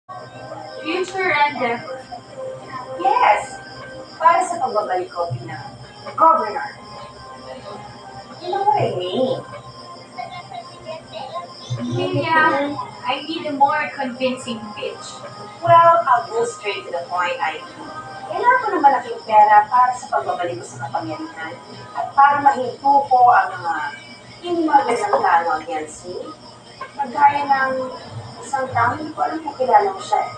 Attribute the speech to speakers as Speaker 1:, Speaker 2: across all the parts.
Speaker 1: Future endeavor.
Speaker 2: Yes! Para sa pagbabalik ko bilang governor. You know what I mean?
Speaker 1: Yeah, I need a more convincing pitch.
Speaker 2: Well, I'll go straight to the point, I kailangan ko ng malaking pera para sa pagbabalik ko sa kapangyarihan at para mahinto ko ang mga hindi magandang plano against me. Magaya ng isang tao, hindi ko alam kung kilala mo siya eh.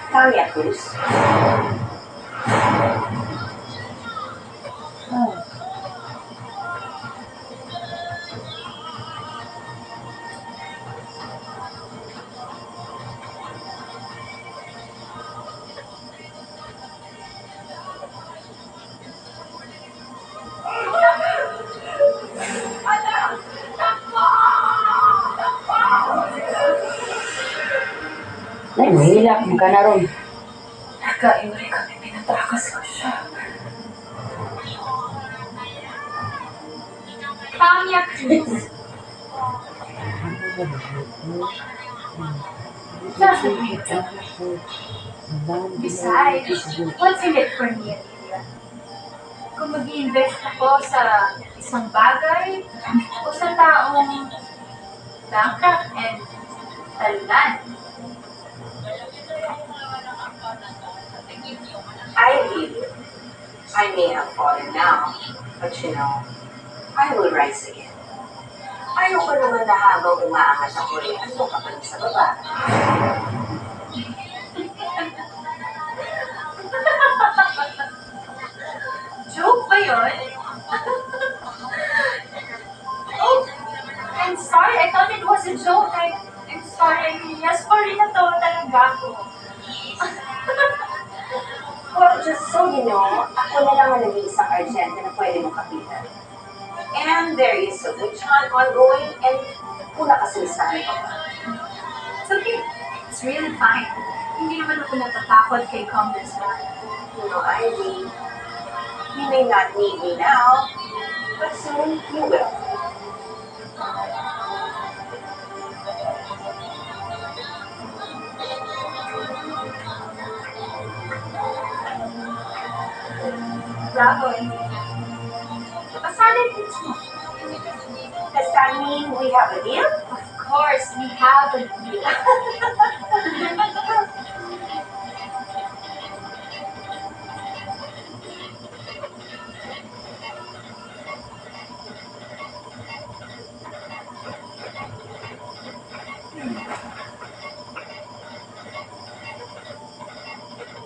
Speaker 2: Tanya Cruz.
Speaker 3: Nay, mahilap ka na ron.
Speaker 1: Nagkaimari kami, pinatrakas ko siya. Tanya Cruz. Sasabihin ka. Besides, what's in it for me, Amelia? Kung mag-i-invest ako sa isang bagay o sa taong bankrupt and talan.
Speaker 2: I believe you. I may have fallen now, but you know, I will rise again. Ayoko naman na habang umaangat ako eh, ano ka pa rin sa baba.
Speaker 1: Joke ba yun? Oh, I'm sorry. I thought it was a joke. I'm sorry. Yes, sorry na to talaga ako.
Speaker 2: Well, just so you know, ako na lang ang nag-iisang Argenta na pwede mong kapitan. And there is a witch hunt ongoing and wala kasi listahan pa ba.
Speaker 1: It's okay. It's really fine. Hindi naman ako natatakot kay Congressman.
Speaker 2: You know, Ivy, you may not need me now, but soon you will.
Speaker 1: Bravo, Emilia. Pasalit mo.
Speaker 2: Does that mean we have a deal?
Speaker 1: Of course, we have a deal.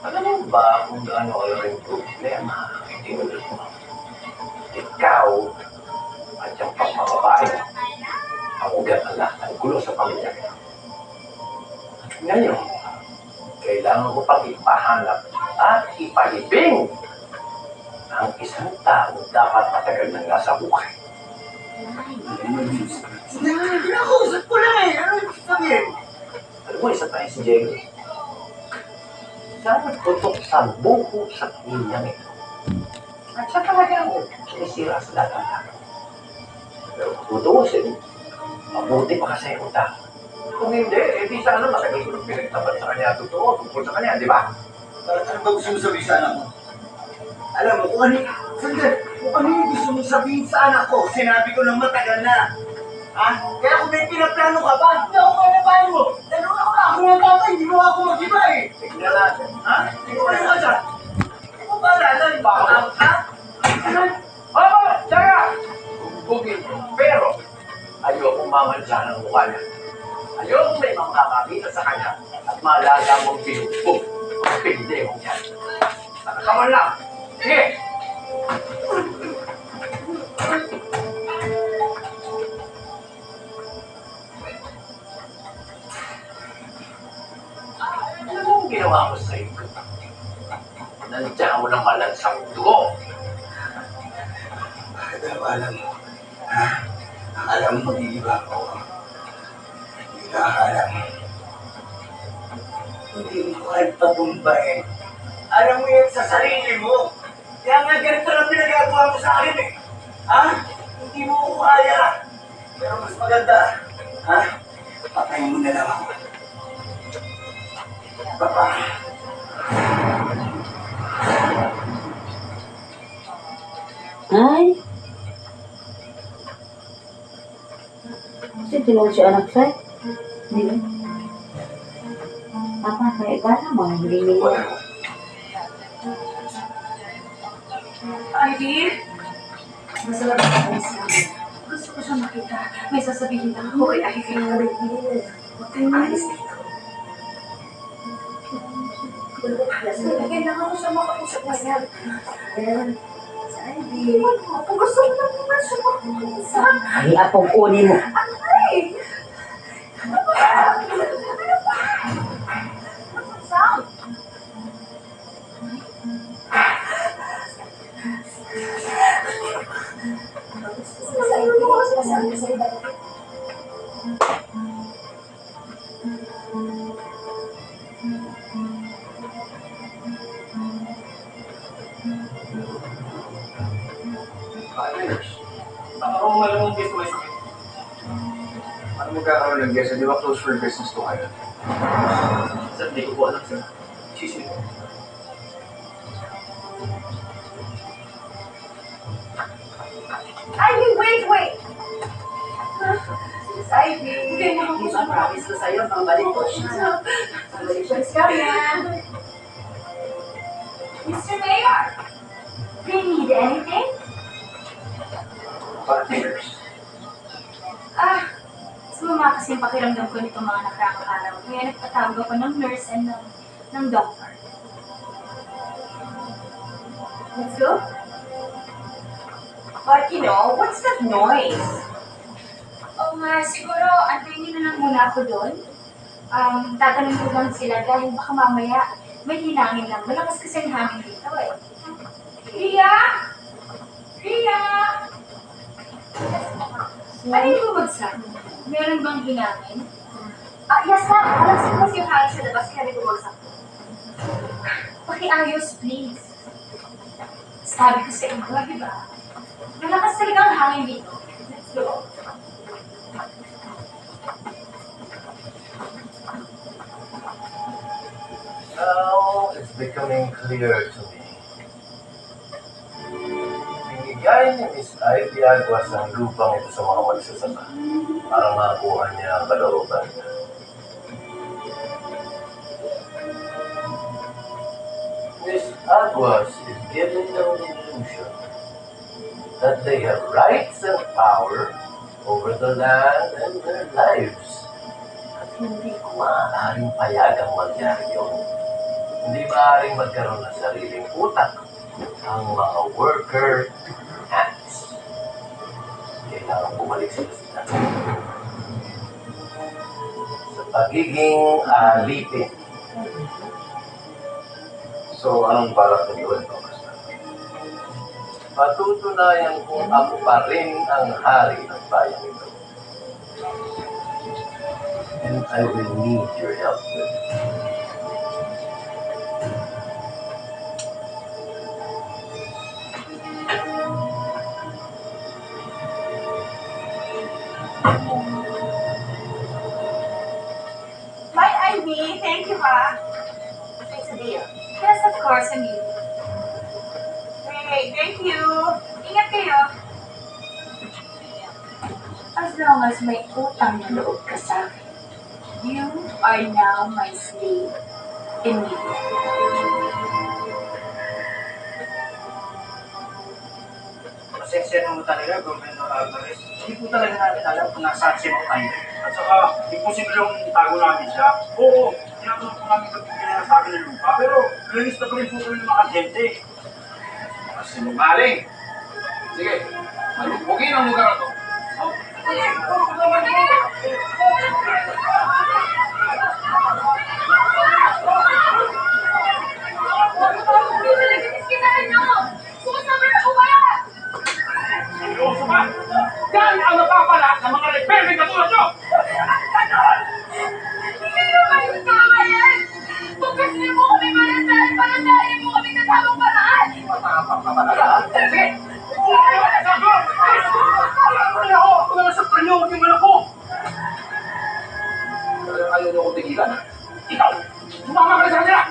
Speaker 4: Alam mo ba kung gaano kalaking problema ang itinulot mo? Ikaw at yung pagmamabae ang ugat ng lahat ng gulo sa pamilya. Ngayon, kailangan ko pang ipahanap at ipalibing ang isang taong dapat matagal nang nasa buhay.
Speaker 5: Kinakausap ko lang eh. Ano yung sabihin?
Speaker 4: Alam mo, isa tayo si Diego. Siya nagtutok sa buko sa pamilyang ito. At siya talaga ang sumisira sa lahat ng tao. Pero kung tutuusin, mabuti pa kasi ang tao. Kung hindi, eh di sana matagal ko nang pinagtapat sa kanya totoo tungkol sa kanya, di ba?
Speaker 5: Ano ba gusto mo sabihin sa anak mo? Alam mo, kung ano yung gusto mo sabihin sa anak ko, sinabi ko ng matagal na. Ha? Kaya kung may pinaplano ka ba, hindi ako kalabahan mo. Dahil ako ng tatay, hindi mo ako mag-iba eh.
Speaker 4: Tignan natin.
Speaker 5: Ha? Hindi ko kayo ka dyan. Hindi ko ba alalan? Ha?
Speaker 4: Oh, tara! Bugin ko. Pero, ayokong mamansya ng mukha niya. Ayokong may makakakita sa kanya at maalala mong pinugbog ang pindehong yan. Nakakaman lang. Sige! Ano mong ginawa ko sa iyo? Nandiyan mo ng malansang dugo.
Speaker 5: Bakit ako alam mo? Ha? Alam mo, mag-iiba ako. Hindi ka alam. Hindi mo kahit patumbahin. Alam mo yan sa sarili mo. Kaya nga ganito lang pinagagawa mo sa akin eh. Ha? Hindi mo ko kaya. Pero mas maganda, ha? Patayin mo na lang ako.
Speaker 3: Ay. Kasi tinawag si anak sa'yo. Hindi ba? Papa, kaya ka na mga hindi nila.
Speaker 1: Ivy? Nasa labas ako siya. Gusto ko siya makita. May sasabihin lang ako kay Ivy. Huwag kayong maalis dito. Kailangan ko siya makausap na siya. Sa Ivy. Kung gusto ko lang naman siya makausap.
Speaker 3: Ay, apong uli mo.
Speaker 1: Ay! Ano ba? Sound!
Speaker 4: Ako malamang gusto may sakit. Ano magkakaroon ng guest? Di ba close for business to kayo? Sir, hindi ko po alam sir. Sisi.
Speaker 1: Ivy, wait! Miss Ivy. Okay, nakakusap
Speaker 2: Promise ko sa'yo, pabalik ko siya.
Speaker 1: Congratulations ka yan. Mr. Mayor, do you need anything?
Speaker 4: Partners.
Speaker 1: Sumama kasi yung pakiramdam ko nitong mga nakaraang araw. Kaya nagpatawag ako ng nurse and ng doctor. Let's go.
Speaker 2: But you know, what's that noise?
Speaker 1: Oo nga, siguro antayin niyo na lang muna ako doon. Tatanong ko lang sila dahil baka mamaya may hinangin lang. Malakas kasi ang hangin dito eh. Ria! Ria! Ano yung bumagsak? Meron bang hinangin?
Speaker 2: Yes ma'am, alam kasi yung hangin sa labas kaya may bumagsak.
Speaker 1: Pakiayos, please. Sabi ko sa inyo, di ba? Malakas talaga ang hangin dito. Let's go.
Speaker 4: Now, it's becoming clear to me. Binigay ni Miss Ivy Aguas ang lupang ito sa mga magsasaka para makuha niya ang kalooban niya. Miss Aguas is giving them the illusion that they have rights and power over the land and their lives. At hindi ko maaaring payagang mangyari yun. Hindi maaaring magkaroon ng sariling utak ang mga worker ants. Kailangan bumalik sila sa dati. Sa pagiging alipin. So, anong balak na yun? Patutunayan kung ako pa rin ang hari ng bayan ito. And I will need your help with it.
Speaker 2: Bye, Ivy. Thank you, ha. Thanks a deal.
Speaker 1: Yes, of course, Emil.
Speaker 2: Hey, thank you.
Speaker 1: Ingat kayo. As long as may utang na loob ka sa akin, you are now my slave, Emil.
Speaker 6: Pasensya naman talaga, Governor Alvarez. Hindi po talaga natin alam kung nasaan si Mang Ivy. At saka, imposible yung itago namin siya. Oo, tinatulong po namin magbibigay na sa akin ng lupa. Pero, linis na pa rin po kami ng mga agente.
Speaker 7: Mga sinungaling. Sige, malubugin ang lugar na to.
Speaker 6: Seryoso ba? Yan ang napapala ng mga rebelde katulad nyo!
Speaker 1: Hindi kayo kayo kakayan! Pagkasli mo kami palandahin mo kami sa tamang paraan!
Speaker 6: Sige! Wala ka sa ako! Wala ako! Wala sa kanyo! Huwag yung ako!
Speaker 7: Ikaw, sumama ka na sa kanila!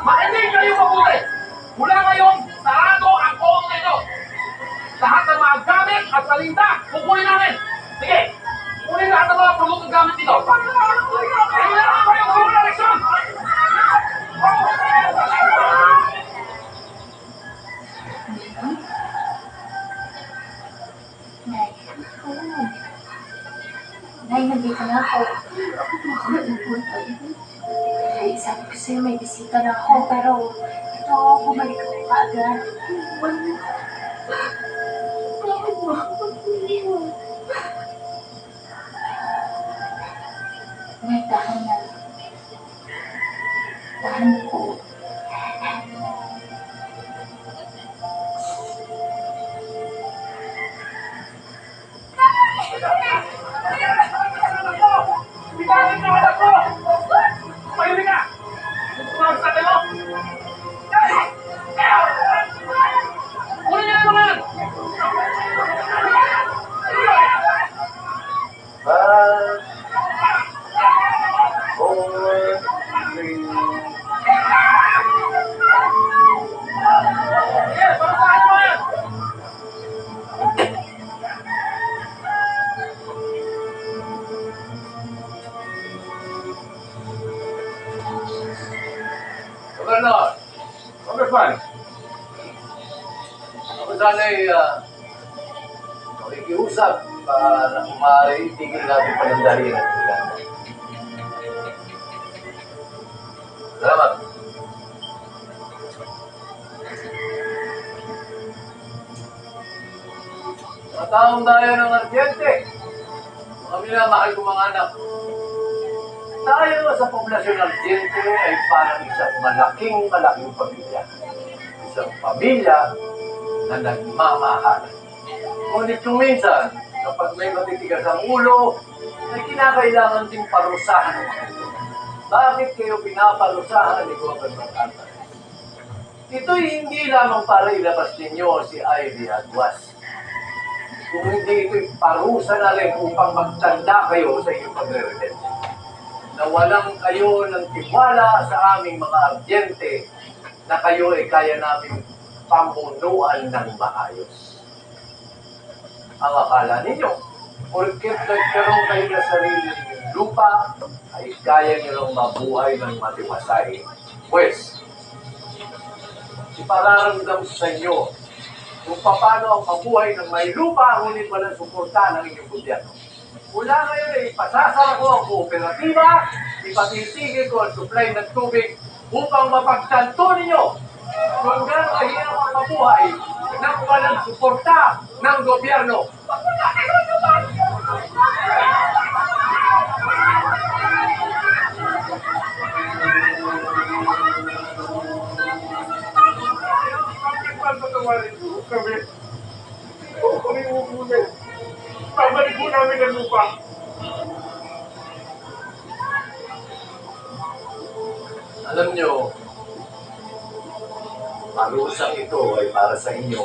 Speaker 7: Makinig kayo mabuti! Mula ngayon, sarado ang poong na ito! Lahat ng mga gamit at palinda, kukunin namin! Sige, kunin lahat ng mga produktong gamit dito! Kailangan kayo gawin ng leksyon!
Speaker 1: Nay. Nay, nandito na ako. Nay, sabi ko sa'yo may bisita na ako, pero ito, bumalik ako kaagad. Nay, tahan na. Tahan po.
Speaker 7: Bitawan niyo ang anak ko! Mayroon ka! Tumawag sa atin mo! Kunin niyo yung mga yan!
Speaker 4: 5, 4, 3.
Speaker 7: Sige, parusahan niyo mga yan!
Speaker 4: Governor, Congressman, ako sana'y makikiusap na kung maaari itigil natin panandalian at ilan. Salamat. Mga taong daya ng ardyente, mga minamahal kong mga anak, tayo sa poblasyon ng Ardiente ay parang isang malaking pamilya. Isang pamilya na nagmamahal. Ngunit kung minsan, kapag may matitigas ang ulo, ay kinakailangan ding parusahan ng mga ito. Bakit kayo pinaparusahan ni Governor Alvarez? Ito'y hindi lamang para ilabas ninyo si Ivy Aguas. Kung hindi ito'y parusa na rin upang magtanda kayo sa inyong pagre-redemption. Nawalan kayo ng tiwala sa aming mga ardyente na kayo ay kaya namin pamunuan ng maayos. Ang akala ninyo, porket nagkaroon kayo na sarili ng lupa, ay kaya nyo lang mabuhay ng matiwasay. Pues, ipararamdam sa inyo kung paano ang mabuhay ng may lupa ngunit walang suporta ng inyong gobyerno. Mula ngayon ay ipasasara ko ang kooperatiba, ipatitigil ko ang supply ng tubig upang mapagtanto ninyo kung gano'ng kahirap ang mabuhay nang walang suporta ng gobyerno.
Speaker 6: Patawarin po kami. Kami umuulit. Babalik po namin ang lupa.
Speaker 4: Alam nyo, parusang ito ay para sa inyo.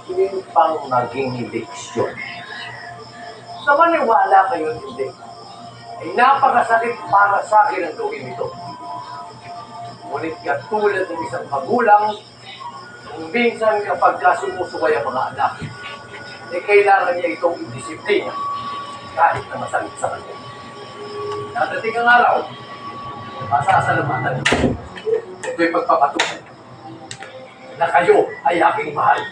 Speaker 4: Hindi pang maging leksyon. Sa maniwala kayo hindi, ay napakasakit para sa akin ang gawin ito. Ngunit katulad ng isang magulang, kung minsan kapag sumusubay ang mga anak, ay kailangan niya itong indisiplina kahit na masakit sa kanya. Dadating ang araw, masasalamatan niyo. Ito'y pagpapatunay na kayo ay aking mahal.